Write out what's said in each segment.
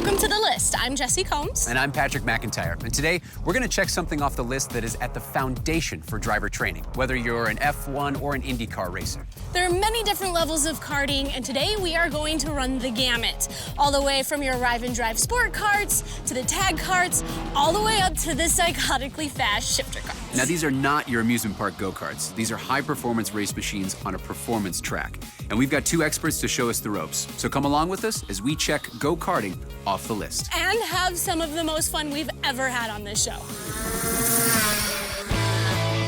Welcome to The List. I'm Jessi Combs. And I'm Patrick McIntyre. And today, we're going to check something off the list that is at the foundation for driver training, whether you're an F1 or an IndyCar racer. There are many different levels of karting, and today we are going to run the gamut. All the way from your arrive and drive sport karts, to the tag karts, all the way up to the psychotically fast shifter karts. Now, these are not your amusement park go-karts. These are high-performance race machines on a performance track. And we've got two experts to show us the ropes. So come along with us as we check go-karting off the list. And have some of the most fun we've ever had on this show.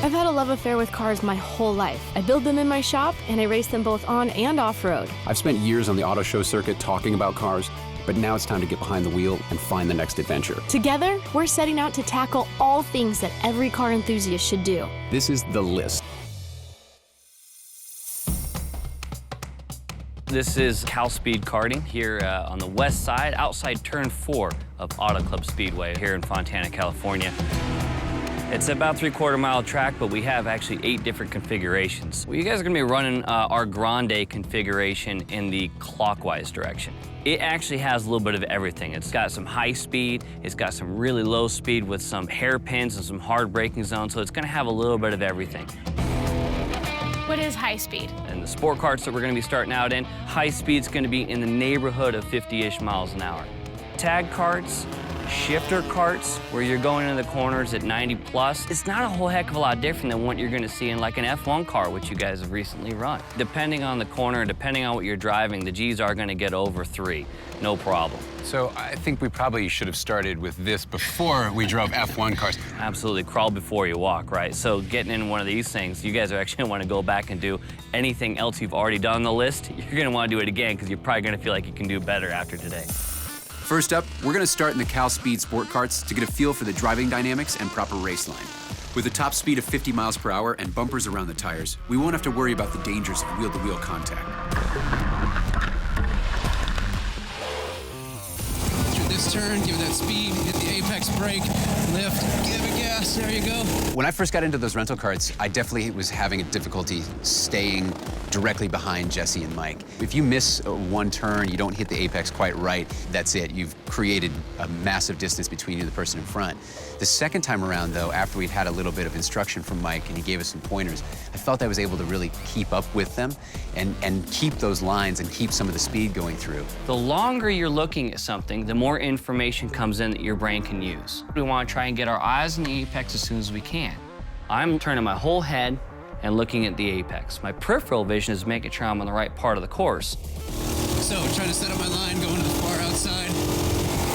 I've had a love affair with cars my whole life. I build them in my shop, and I race them both on and off-road. I've spent years on the auto show circuit talking about cars, but now it's time to get behind the wheel and find the next adventure. Together, we're setting out to tackle all things that every car enthusiast should do. This is The List. This is Cal Speed Karting here on the west side, outside turn 4 of Auto Club Speedway here in Fontana, California. It's about 3/4 mile track, but we have actually 8 different configurations. Well, you guys are gonna be running our Grande configuration in the clockwise direction. It actually has a little bit of everything. It's got some high speed, it's got some really low speed with some hairpins and some hard braking zones, so it's gonna have a little bit of everything. What is high speed? And the sport karts that we're gonna be starting out in, high speed's gonna be in the neighborhood of 50-ish miles an hour. Tag karts, shifter karts, where you're going into the corners at 90 plus, it's not a whole heck of a lot different than what you're gonna see in like an F1 car, which you guys have recently run. Depending on the corner, depending on what you're driving, the G's are gonna get over 3, no problem. So I think we probably should have started with this before we drove F1 cars. Absolutely, crawl before you walk, right? So getting in one of these things, you guys are actually gonna wanna go back and do anything else you've already done on the list. You're gonna wanna do it again, because you're probably gonna feel like you can do better after today. First up, we're going to start in the Cal Speed Sport Karts to get a feel for the driving dynamics and proper race line. With a top speed of 50 miles per hour and bumpers around the tires, we won't have to worry about the dangers of wheel-to-wheel contact. Through this turn, give it that speed, hit the apex brake, lift, give it gas, there you go. When I first got into those rental karts, I definitely was having a difficulty staying directly behind Jessi and Mike. If you miss one turn, you don't hit the apex quite right, that's it. You've created a massive distance between you and the person in front. The second time around, though, after we'd had a little bit of instruction from Mike and he gave us some pointers, I felt I was able to really keep up with them and keep those lines and keep some of the speed going through. The longer you're looking at something, the more information comes in that your brain can use. We want to try and get our eyes on the apex as soon as we can. I'm turning my whole head and looking at the apex. My peripheral vision is making sure I'm on the right part of the course. So, trying to set up my line, going to the far outside.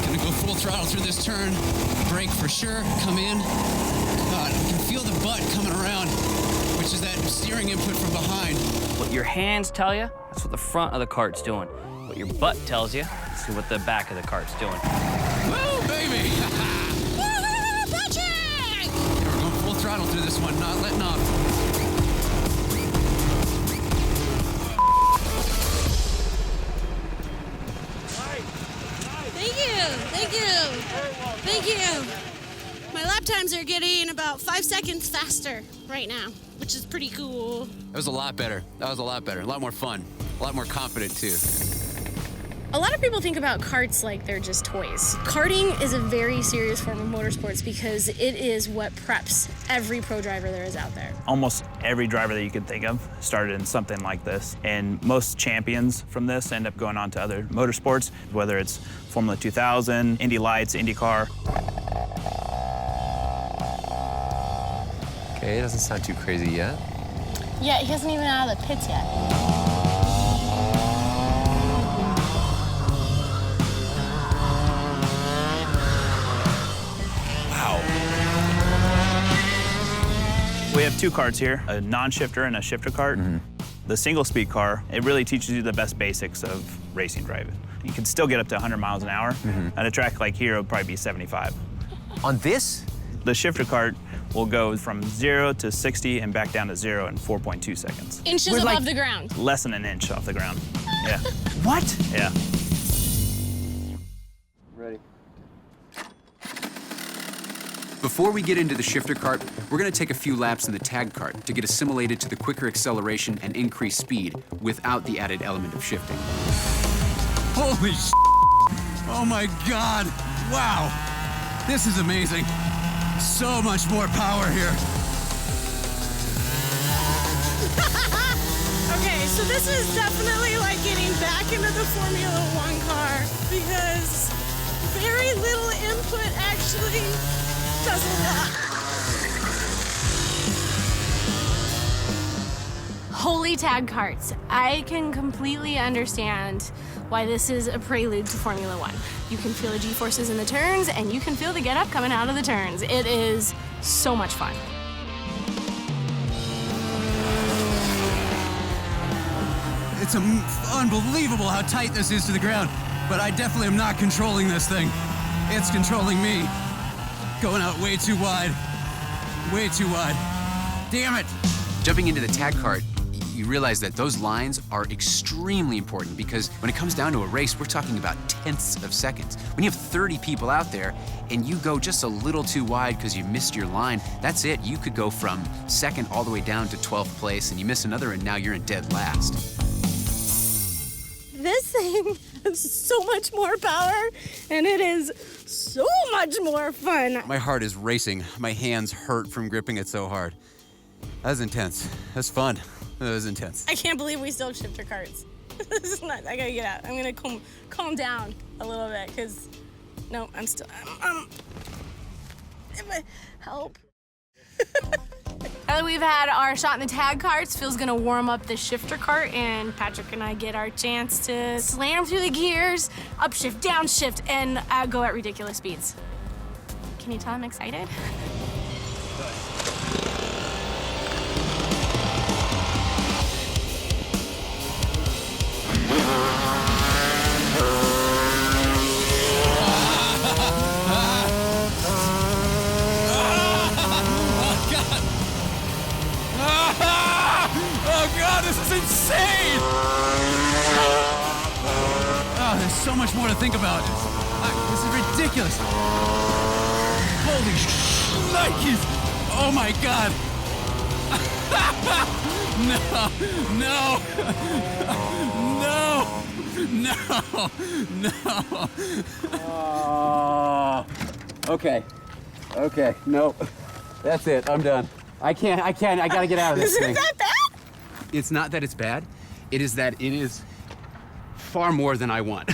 Gonna go full throttle through this turn. Brake for sure, come in. God, I can feel the butt coming around, which is that steering input from behind. What your hands tell you, that's what the front of the kart's doing. What your butt tells you, that's what the back of the kart's doing. Woo, baby! Woo-hoo, Patrick! We're going full throttle through this one, not letting up. Thank you. Thank you. My lap times are getting about 5 seconds faster right now, which is pretty cool. That was a lot better. That was a lot better. A lot more fun. A lot more confident, too. A lot of people think about karts like they're just toys. Karting is a very serious form of motorsports because it is what preps every pro driver there is out there. Almost every driver that you could think of started in something like this, and most champions from this end up going on to other motorsports, whether it's Formula 2000, Indy Lights, IndyCar. Okay, it doesn't sound too crazy yet. Yeah, he hasn't even out of the pits yet. We have 2 karts here, a non-shifter and a shifter kart. The single-speed car, it really teaches you the best basics of racing driving. You can still get up to 100 miles an hour. At a track like here, it would probably be 75. On this? The shifter kart will go from 0 to 60 and back down to 0 in 4.2 seconds. Inches We're above like the ground. Less than an inch off the ground. Yeah. What? Yeah. Ready. Before we get into the shifter kart, we're going to take a few laps in the tag kart to get assimilated to the quicker acceleration and increased speed without the added element of shifting. Holy Oh my God, wow. This is amazing. So much more power here. Okay, so this is definitely like getting back into the Formula One car because very little input actually does a lot. Holy tag karts. I can completely understand why this is a prelude to Formula One. You can feel the G-forces in the turns and you can feel the get-up coming out of the turns. It is so much fun. It's unbelievable how tight this is to the ground, but I definitely am not controlling this thing. It's controlling me. Going out way too wide. Way too wide. Damn it! Jumping into the tag kart, you realize that those lines are extremely important because when it comes down to a race, we're talking about tenths of seconds. When you have 30 people out there and you go just a little too wide because you missed your line, that's it. You could go from second all the way down to 12th place and you miss another and now you're in dead last. This thing has so much more power and it is so much more fun. My heart is racing. My hands hurt from gripping it so hard. That was intense. That's fun. That was intense. I can't believe we still have shifter carts. This is nuts. I gotta get out. I'm gonna calm down a little bit because, no, I'm still, help. Now that we've had our shot in the tag karts, Phil's gonna warm up the shifter cart and Patrick and I get our chance to slam through the gears, upshift, downshift, and go at ridiculous speeds. Can you tell I'm excited? Oh God, this is insane! Oh, there's so much more to think about. This is ridiculous. Holy shnikes! Oh my God! No! Okay, nope. That's it, I'm done. I gotta get out of this thing. Is that bad? It's not that it's bad, it is that it is far more than I want.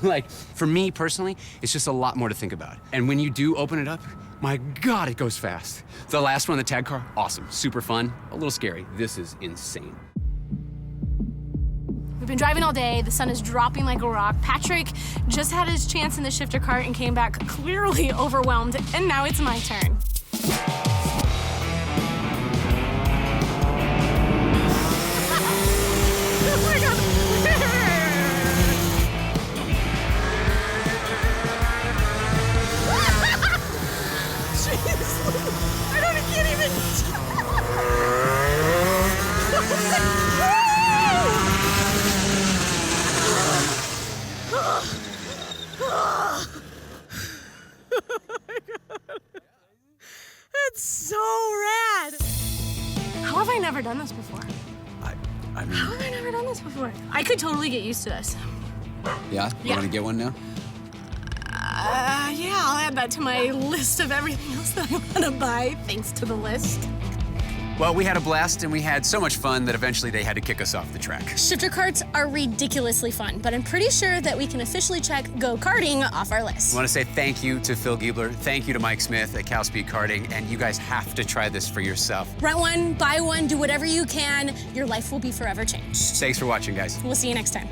Like, for me personally, it's just a lot more to think about. And when you do open it up, my God, it goes fast. The last one, the tag car, awesome, super fun, a little scary. This is insane. We've been driving all day, the sun is dropping like a rock. Patrick just had his chance in the shifter cart and came back clearly overwhelmed, and now it's my turn. That's so rad. How have I never done this before? I mean, How have I never done this before? I could totally get used to this. yeah? You Yeah. wanna get one now? Yeah, I'll add that to my list of everything else that I want to buy, thanks to the list. Well, we had a blast and we had so much fun that eventually they had to kick us off the track. Shifter carts are ridiculously fun, but I'm pretty sure that we can officially check Go Karting off our list. I want to say thank you to Phil Giebler, thank you to Mike Smith at Cal Speed Karting, and you guys have to try this for yourself. Rent one, buy one, do whatever you can. Your life will be forever changed. Thanks for watching, guys. We'll see you next time.